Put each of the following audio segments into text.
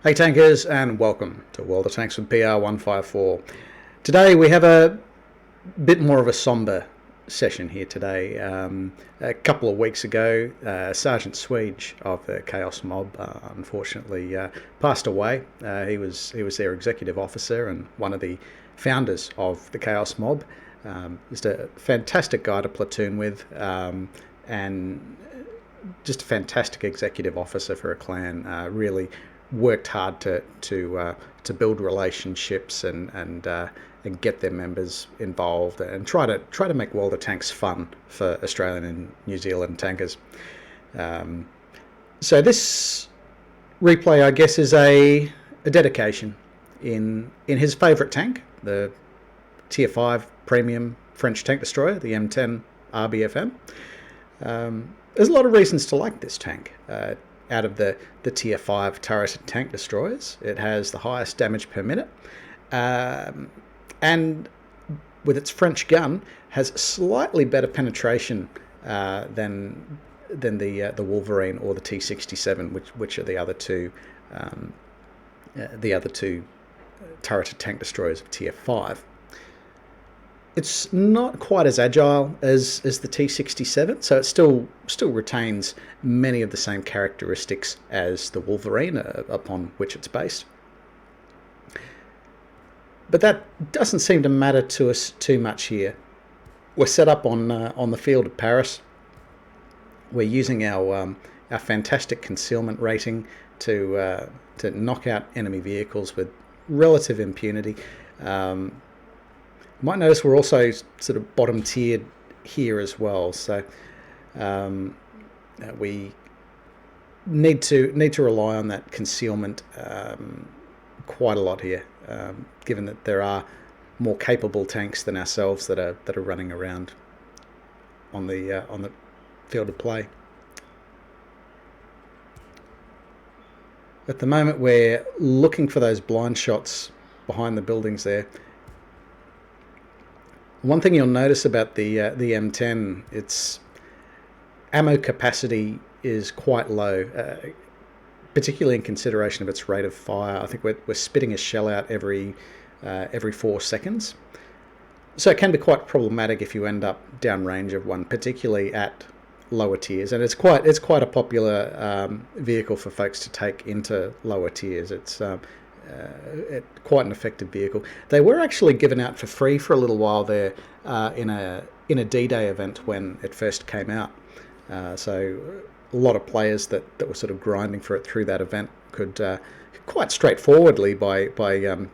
Hey tankers, and welcome to World of Tanks with PR154. Today we have a bit more of a somber session here today. A couple of weeks ago, SergeantSqueej of the CMOB unfortunately passed away. He was their executive officer and one of the founders of the CMOB. Just a fantastic guy to platoon with, and just a fantastic executive officer for a clan. Really worked hard to build relationships and get their members involved and try to make World of Tanks fun for Australian and New Zealand tankers. So this replay, I guess, is a dedication in his favourite tank, the Tier 5 premium French tank destroyer, the M10 RBFM. There's a lot of reasons to like this tank. Out of the Tier 5 turreted tank destroyers, it has the highest damage per minute, and with its French gun, has slightly better penetration than the Wolverine or the T67, which are the other two turreted tank destroyers of Tier 5. It's not quite as agile as the T67, so it still retains many of the same characteristics as the Wolverine upon which it's based. But that doesn't seem to matter to us too much here. We're set up on the field of Paris. We're using our fantastic concealment rating to knock out enemy vehicles with relative impunity. You might notice we're also sort of bottom tiered here as well, so we need to rely on that concealment quite a lot here, given that there are more capable tanks than ourselves that are running around on the field of play. At the moment, we're looking for those blind shots behind the buildings there. One thing you'll notice about the M10, its ammo capacity is quite low, particularly in consideration of its rate of fire. I think we're spitting a shell out every 4 seconds, so it can be quite problematic if you end up downrange of one, particularly at lower tiers. And it's quite a popular vehicle for folks to take into lower tiers. It's quite an effective vehicle. They were actually given out for free for a little while there in a D-Day event when it first came out. So a lot of players that were sort of grinding for it through that event could quite straightforwardly by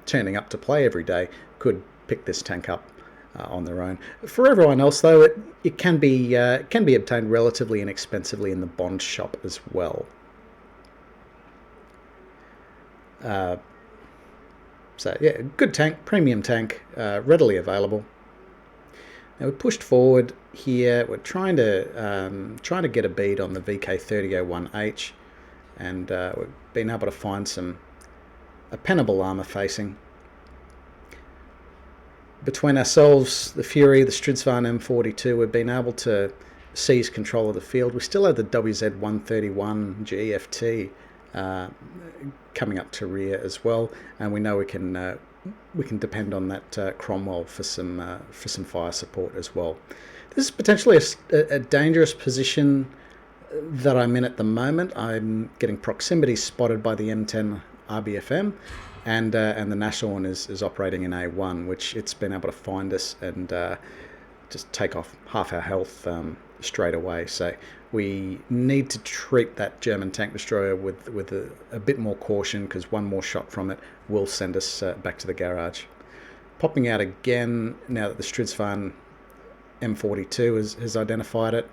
turning up to play every day could pick this tank up on their own. For everyone else, though, it can be obtained relatively inexpensively in the Bond shop as well. So yeah, good tank, premium tank, readily available. Now we pushed forward here. We're trying to get a bead on the VK3001H, and we've been able to find a pennable armor facing. Between ourselves, the Fury, the Stridsvagn M42, we've been able to seize control of the field. We still have the WZ131 GFT coming up to rear as well, and we know we can depend on that Cromwell for some fire support as well. This is potentially a dangerous position that I'm in at the moment. I'm getting proximity spotted by the M10 RBFM, and the national one is operating in A1, which it's been able to find us and just take off half our health straight away. So we need to treat that German tank destroyer with a bit more caution, because one more shot from it will send us back to the garage. Popping out again now that the Stridsvagn M42 has identified it.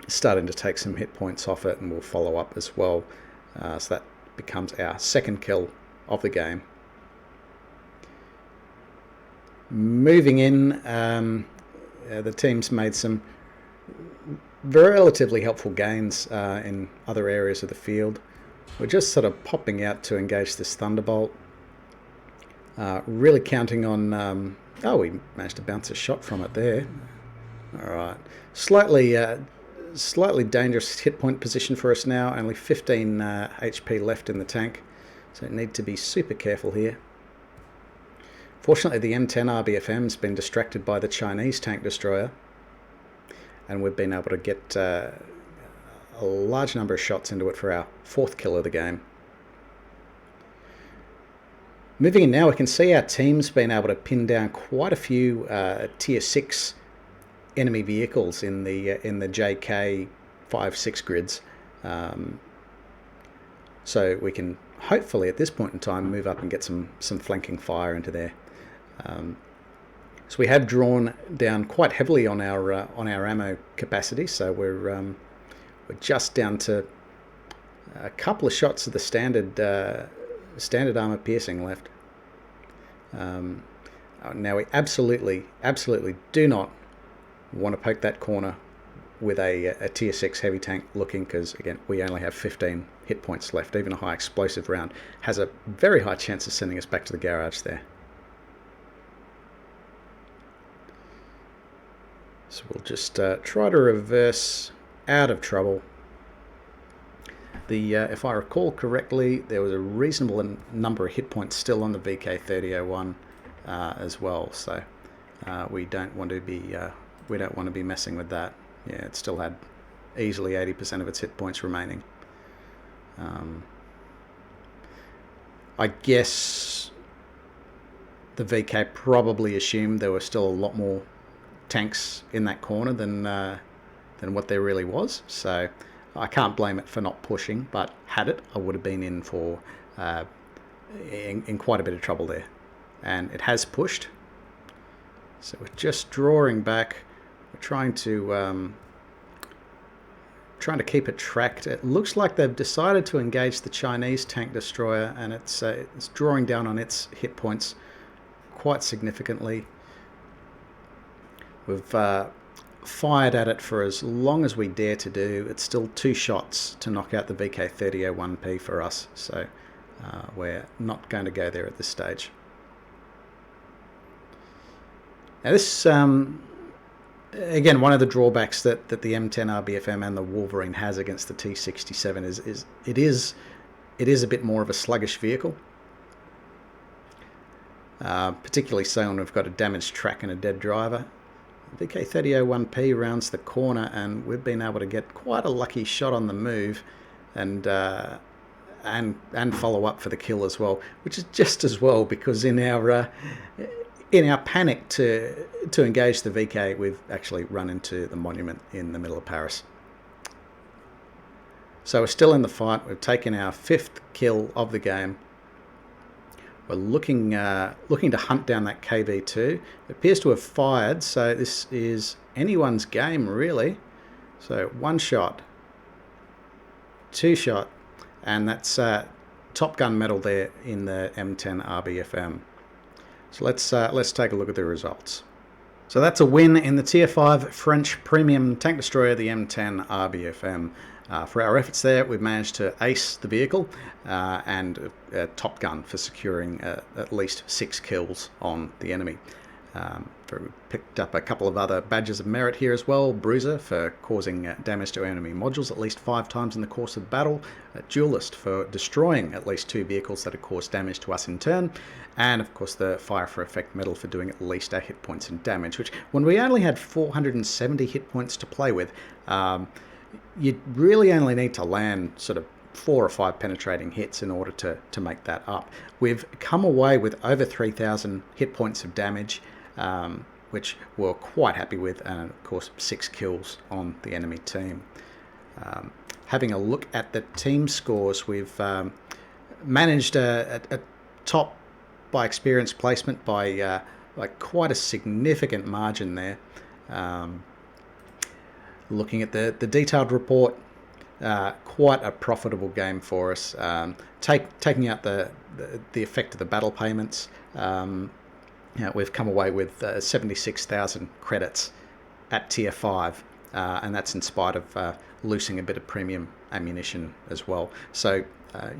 Starting to take some hit points off it, and we'll follow up as well. So that becomes our second kill of the game. Moving in, the team's made some relatively helpful gains in other areas of the field. We're just sort of popping out to engage this Thunderbolt. Really counting on... oh, we managed to bounce a shot from it there. All right. Slightly slightly dangerous hit point position for us now. Only 15 HP left in the tank, so need to be super careful here. Fortunately, the M10 RBFM's been distracted by the Chinese tank destroyer, and we've been able to get a large number of shots into it for our 4th kill of the game. Moving in now, we can see our team's been able to pin down quite a few tier 6 enemy vehicles in the JK 5-6 grids, so we can hopefully at this point in time move up and get some flanking fire into there. So we have drawn down quite heavily on our ammo capacity, so we're just down to a couple of shots of the standard armor piercing left. Now we absolutely do not want to poke that corner with a tier 6 heavy tank looking, because again we only have 15 hit points left. Even a high explosive round has a very high chance of sending us back to the garage there. So we'll just try to reverse out of trouble. If I recall correctly, there was a reasonable number of hit points still on the VK3001 as well, so we don't want to be messing with that. Yeah, it still had easily 80% of its hit points remaining. I guess the VK probably assumed there were still a lot more tanks in that corner than what there really was, so I can't blame it for not pushing, but had it, I would have been in for in quite a bit of trouble there. And it has pushed, so we're just drawing back. We're trying to keep it tracked. It looks like they've decided to engage the Chinese tank destroyer, and it's drawing down on its hit points quite significantly. We've fired at it for as long as we dare to do. It's still 2 shots to knock out the VK3001P for us, so we're not going to go there at this stage. Now this, again, one of the drawbacks that the M10 RBFM and the Wolverine has against the T67 is it is a bit more of a sluggish vehicle. Particularly so when we've got a damaged track and a dead driver. VK3001P rounds the corner, and we've been able to get quite a lucky shot on the move, and follow up for the kill as well, which is just as well, because in our panic to engage the VK, we've actually run into the monument in the middle of Paris. So we're still in the fight. We've taken our 5th kill of the game. We're looking to hunt down that KV2. It appears to have fired, so this is anyone's game, really. So 1 shot, 2 shot, and that's Top Gun medal there in the M10 RBFM. So let's take a look at the results. So that's a win in the Tier 5 French Premium Tank Destroyer, the M10 RBFM. For our efforts there, we've managed to ace the vehicle and Top Gun for securing at least 6 kills on the enemy. We picked up a couple of other badges of merit here as well. Bruiser for causing damage to enemy modules at least 5 times in the course of battle. Duelist for destroying at least 2 vehicles that have caused damage to us in turn. And of course the Fire for Effect medal for doing at least 8 hit points in damage, which when we only had 470 hit points to play with, you really only need to land sort of 4 or 5 penetrating hits in order to make that up. We've come away with over 3,000 hit points of damage, which we're quite happy with, and of course 6 kills on the enemy team. Having a look at the team scores, we've managed a top by experience placement by quite a significant margin there. Looking at the detailed report, quite a profitable game for us. Taking out the effect of the battle payments, we've come away with 76,000 credits at Tier 5, and that's in spite of losing a bit of premium ammunition as well. So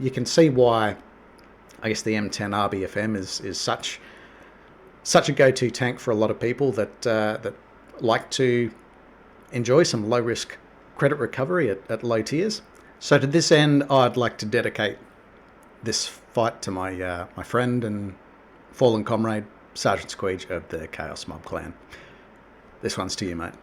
you can see why I guess the M10 RBFM is such a go-to tank for a lot of people that like to enjoy some low-risk credit recovery at low tiers. So to this end, I'd like to dedicate this fight to my friend and fallen comrade, SergeantSqueej of the Chaos Mob clan. This one's to you, mate.